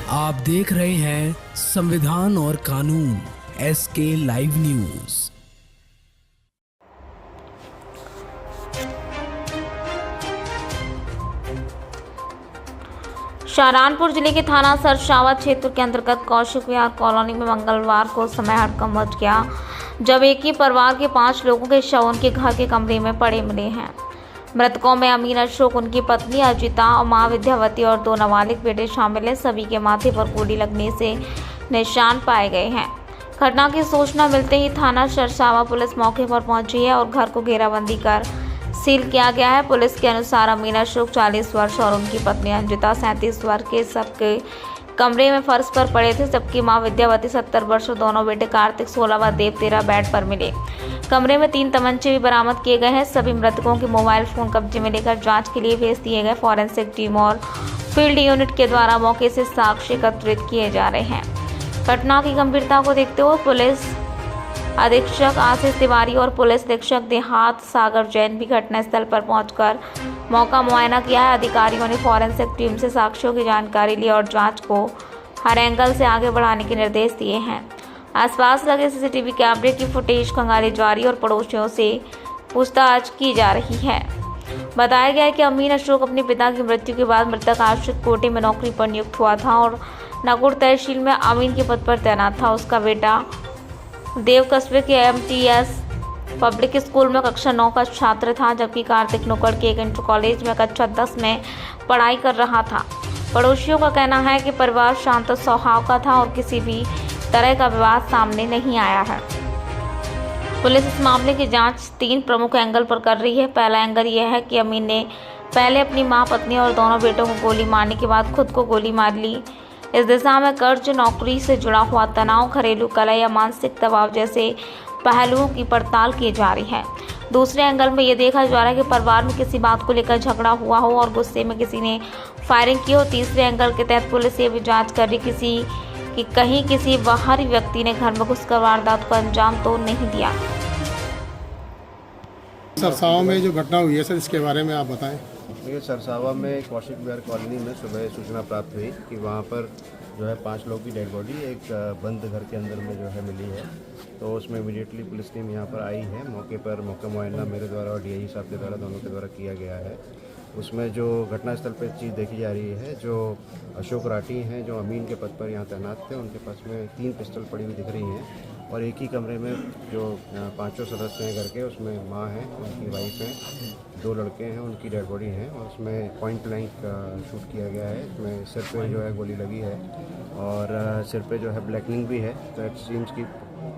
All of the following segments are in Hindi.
आप देख रहे हैं संविधान और कानून SK लाइव न्यूज। शाहजहानपुर जिले के थाना सरसावा क्षेत्र के अंतर्गत कौशिक विहार कॉलोनी में मंगलवार को समय हड़कंप मच गया जब एक ही परिवार के 5 लोगों के शव उनके घर के कमरे में पड़े मिले हैं। मृतकों में अमीन अशोक, उनकी पत्नी अजिता और मां विद्यावती और 2 नाबालिग बेटे शामिल हैं। सभी के माथे पर गोली लगने से निशान पाए गए हैं। घटना की सूचना मिलते ही थाना सरसावा पुलिस मौके पर पहुंची है और घर को घेराबंदी कर सील किया गया है। पुलिस के अनुसार अमीन अशोक 40 वर्ष और उनकी पत्नी अंजिता 37 वर्ष के सबके कमरे में फर्श पर पड़े थे, जबकि मां विद्यावती 70 वर्ष और दोनों बेटे कार्तिक 16 व देव 13 बेड पर मिले। कमरे में 3 तमंचे भी बरामद किए गए हैं। सभी मृतकों के मोबाइल फोन कब्जे में लेकर जांच के लिए भेज दिए गए। फॉरेंसिक टीम और फील्ड यूनिट के द्वारा मौके से साक्ष्य एकत्रित किए जा रहे हैं। घटना की गंभीरता को देखते हुए पुलिस अधीक्षक आशीष तिवारी और पुलिस अधीक्षक देहात सागर जैन भी घटनास्थल पर पहुंचकर मौका मुआयना किया है। अधिकारियों ने फॉरेंसिक टीम से साक्ष्यों की जानकारी ली और जांच को हर एंगल से आगे बढ़ाने के निर्देश दिए हैं। आसपास लगे सीसीटीवी कैमरे की फुटेज खंगाली जा रही और पड़ोसियों से पूछताछ की जा रही है। बताया गया है कि अमीन अशोक अपने पिता की मृत्यु के बाद मृतक आश्रित कोटे में नौकरी पर नियुक्त हुआ था और नागौर तहसील में अमीन के पद पर तैनात था। उसका बेटा देव कस्बे के MTS पब्लिक स्कूल में कक्षा 9 का छात्र था, जबकि कार्तिक नुक्कड़ के एक इंटर कॉलेज में कक्षा 10 में पढ़ाई कर रहा था। पड़ोसियों का कहना है कि परिवार शांत स्वभाव का था और किसी भी तरह का विवाद सामने नहीं आया है। पुलिस इस मामले की जांच 3 प्रमुख एंगल पर कर रही है। पहला एंगल यह है कि अमीन ने पहले अपनी मां, पत्नी और दोनों बेटों को गोली मारने के बाद खुद को गोली मार ली। इस दिशा में कर्ज, नौकरी से जुड़ा हुआ तनाव, घरेलू कलह या मानसिक दबाव जैसे पहलुओं की पड़ताल की जा रही है। दूसरे एंगल में ये देखा जा रहा है कि परिवार में किसी बात को लेकर झगड़ा हुआ हो और गुस्से में किसी ने फायरिंग की हो। तीसरे एंगल के तहत पुलिस ये भी जांच कर रही कि कहीं किसी बाहरी व्यक्ति ने घर में घुसकर वारदात को अंजाम तो नहीं दिया। सरसावा में जो घटना हुई है सर, इसके बारे में आप बताएं। देखिए, सरसावा में कौशिक विहार कॉलोनी में सुबह सूचना प्राप्त हुई कि वहाँ पर जो है 5 लोगों की डेड बॉडी एक बंद घर के अंदर में जो है मिली है। तो उसमें इमीडिएटली पुलिस टीम यहाँ पर आई है। मौके पर मौका मुआयना मेरे द्वारा और DI साहब के द्वारा, दोनों के द्वारा किया गया है। उसमें जो घटनास्थल पर चीज़ देखी जा रही है, जो अशोक राठी हैं जो अमीन के पद पर यहाँ तैनात थे, उनके पास में 3 पिस्टल पड़ी हुई दिख रही हैं और एक ही कमरे में जो 5 सदस्य हैं घर के, उसमें माँ है, उनकी वाइफ है, 2 लड़के हैं, उनकी डेड बॉडी है और उसमें पॉइंट ब्लैंक शूट किया गया है। इसमें सिर पे जो है गोली लगी है और सिर पे जो है ब्लैकनिंग भी है। तो इट सीम्स की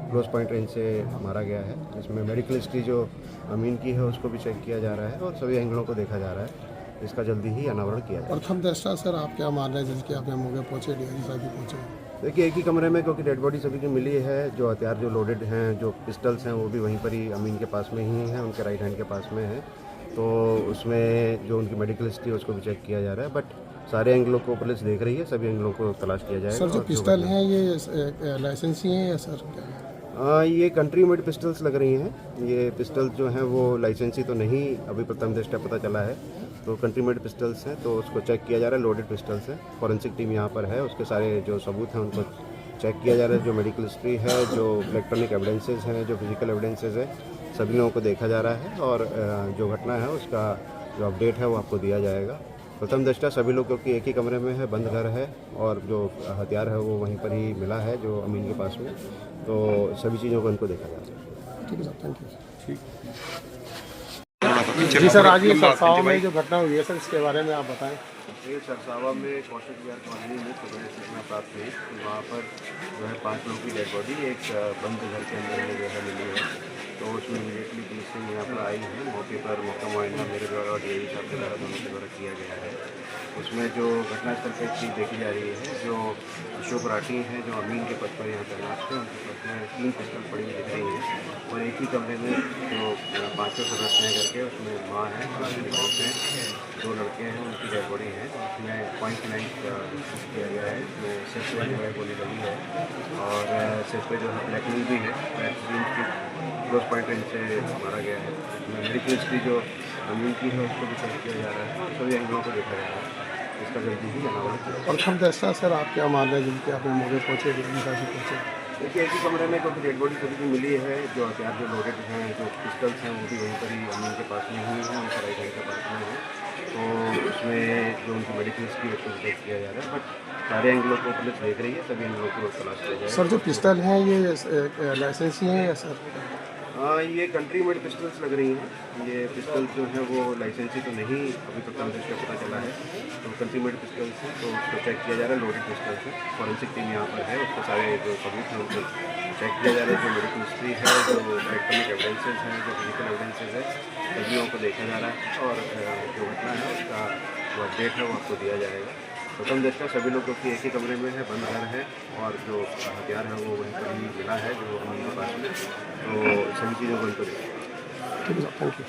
क्लोज पॉइंट रेंज से मारा गया है। इसमें मेडिकल हिस्ट्री जो अमीन की है उसको भी चेक किया जा रहा है और सभी एंगलों को देखा जा रहा है। इसका जल्दी ही अनावरण किया जाएगा। प्रथम दृष्टा सर, आप क्या मान रहे हैं जिसके आप यहाँ मौके पहुँचे, DI साहब भी पहुँचे? देखिए, एक ही कमरे में, क्योंकि डेड बॉडी सभी की मिली है, जो हथियार जो लोडेड हैं, जो पिस्टल्स हैं, वो भी वहीं पर ही अमीन के पास में ही हैं, उनके राइट हैंड के पास में है। तो उसमें जो उनकी मेडिकल हिस्ट्री है उसको भी चेक किया जा रहा है। बट सारे एंगलों को पुलिस देख रही है, सभी एंगलों को तलाश किया जाएगा। सर, जो पिस्टल हैं ये लाइसेंसी हैं या सर क्या है? ये कंट्री मेड पिस्टल्स लग रही हैं। ये पिस्टल्स जो हैं वो लाइसेंसी तो नहीं अभी प्रथम दृष्टया पता चला है, तो कंट्री मेड पिस्टल्स हैं, तो उसको चेक किया जा रहा है। लोडेड पिस्टल्स हैं। फॉरेंसिक टीम यहाँ पर है, उसके सारे जो सबूत हैं उनको चेक किया जा रहा है। जो मेडिकल हिस्ट्री है, जो इलेक्ट्रॉनिक एविडेंसेस हैं, जो फिजिकल एविडेंसेस है, सभी लोगों को देखा जा रहा है और जो घटना है उसका जो अपडेट है वो आपको दिया जाएगा। प्रथम दृष्टया सभी लोग, क्योंकि एक ही कमरे में है, बंद घर है और जो हथियार है वो वहीं पर ही मिला है जो अमीन के पास में, तो सभी चीज़ों को इनको देखा जा रहा है। ठीक है सर, थैंक यू। ठीक जी सर, आज ये सरसावा में जो घटना हुई है सर, इसके बारे में आप बताएं। ये सरसावा में कौशिक विहार कॉलोनी में सुबह सूचना प्राप्त हुई कि वहाँ पर जो है 5 लोगों की डेड बॉडी एक बंद घर के अंदर में जो है मिली है। तो उसमें इमीडिएटली पुलिस टीम यहाँ पर आई है। मौके पर मौका मुआयना मेरे द्वारा और DI साहब के द्वारा, दोनों के द्वारा किया गया है। उसमें जो घटनास्थल पर चीज़ देखी जा रही है, जो अशोक राठी हैं जो अमीन के पद पर यहाँ तैनात थे, उनके पास में 3 पिस्टल पड़ी हुई दिख रही हैं और एक ही कमरे में जो 5 सदस्य हैं घर के, उसमें माँ है, उनकी वाइफ है, 2 लड़के हैं, उनकी डेड बॉडी है। उसमें पॉइंट ब्लैंक शूट किया गया है। इसमें सिर पे जो है गोली लगी है और सिर पे जो है ब्लैकनिंग भी है। की क्लोज पॉइंट रेंज से मारा गया है। इसमें मेडिकल हिस्ट्री जो अमीन की है उसको भी चेक किया जा रहा है और सभी एंगलों को देखा जा रहा है। उसका जल्दी ही अनावरण किया। प्रथम दृष्टया सर आप क्या मान रहे हैं जिनके आपने मौके पहुँचे डीएसपी साहब पहुँचे? देखिए, एक ही कमरे में क्योंकि डेड बॉडी सभी की मिली है, जो हथियार जो लोडेड हैं, जो पिस्टल्स हैं, वो भी वहीं पर ही अमीन के पास में हुई हैं, उनका राइट हैंड के पास में है। तो उसमें जो उनकी मेडिकल हिस्ट्री है उसको चेक किया जा रहा है, बट सारे एंगलों को पुलिस देख रही है, सभी एंगलों को तलाश किया जाएगा। सर जो पिस्टल हैं ये लाइसेंसी हैं या सर? ये कंट्री मेड पिस्टल्स लग रही हैं। ये पिस्टल्स जो हैं वो लाइसेंसी तो नहीं अभी तक का पता चला है, तो कंट्री मेड पिस्टल्स हैं, तो उसको चेक किया जा रहा है। लोडेड पिस्टल्स हैं, फॉरेंसिक टीम यहाँ पर है, उसको सारे जो सबूत हैं उनको चेक किया जा रहा है। जो मेडिकल हिस्ट्री है, जो इलेक्ट्रॉनिक एविडेंसेज हैं, जो फिजिकल एविडेंसेज है, सभी को देखा जा रहा है और जो घटना है उसका जो अपडेट है वो आपको दिया जाएगा। प्रथम दृष्टया सभी लोगों की एक ही कमरे में है, बंद घर है और जो हथियार है वो वहीं पर ही मिला है जो उनके पास में, तो सभी चीज़ों को उनको देखा। ठीक है सर, थैंक यू।